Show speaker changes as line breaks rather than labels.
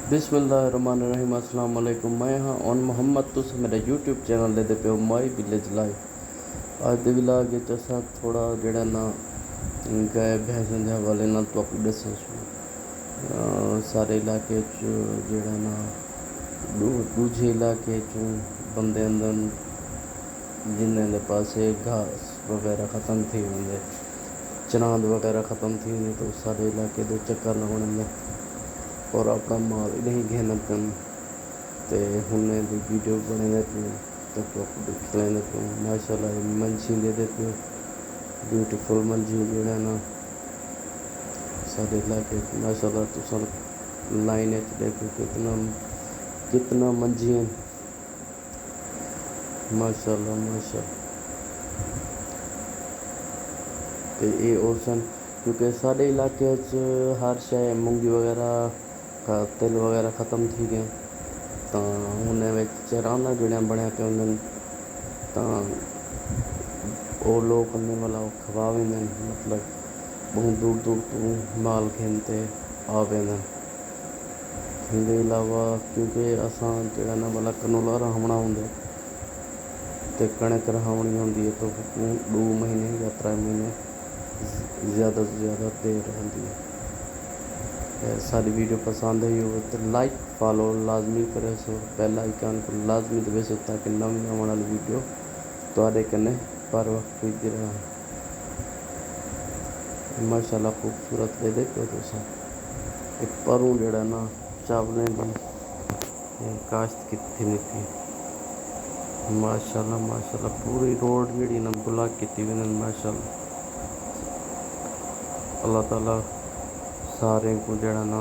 बिस्मिल्लाहिर्रहमानिर्रहीम अस्सलाम वालेकुम। मैं हाँ ऑन मोहम्मद तुस मेरा यूट्यूब चैनल दे पे हो माई विलेज लाइफ। अज दे विलाग विच असां थोड़ा जेड़ा ना गाय भैंसों के हवाले नाल तुहानू दस्सां सारे इलाके च जेड़ा ना दूजे इलाके चों बंदे अंदर जिन्हें दे पासे घास वगैरह ख़त्म थी वेंदे, चनांद वगैरह ख़त्म थी वेंदे तो सारे इलाके दे चक्कर लगाने और अपना माल नहीं घेना पन ते हुने दी वीडियो बने देते हैं तो आपको देख लेने पे माशाल्लाह मंजी दे देते हैं ब्यूटीफुल मंजी जो ना सारे इलाके माशाल्लाह तो सब लाइन देखो कितना मंजी हैं माशाल्लाह माशाल्लाह। तो ये और सन क्योंकि सारे इलाके हर शय मूंगी वगैरह का तेल वगैरह ख़त्म थी गए तो उन्हें चराना जड़िया बनया पे होंगे तो वो लोग करने वाला वो खवा वेंदे मतलब बहुत दूर दूर तो माल खेनते आ वेंदे। इसके अलावा क्योंकि असां जड़ा ना मतलब कनोला रहावना होंगे तो कणक रहावनी होंगी है तो 2 महीने या 3 महीने ज़्यादा से ज़्यादा देर रहती है। सारी वीडियो पसंद आई हो तो लाइक फॉलो लाजमी करें सो बेल आइकन को लाजमी दबे सो ताकि नवी आने वाली वीडियो तुहाडे कन्ने पर वक्त पुजदी रहे। माशाल्लाह खूबसूरत दे देखो तुसां एक परों जेड़ा ना चावलें दी काश्त की निकली माशाल्लाह माशाल्लाह पूरी रोड जी ना ब्लॉक की माशाल्लाह। अल्लाह ताला सारे को जड़ा ना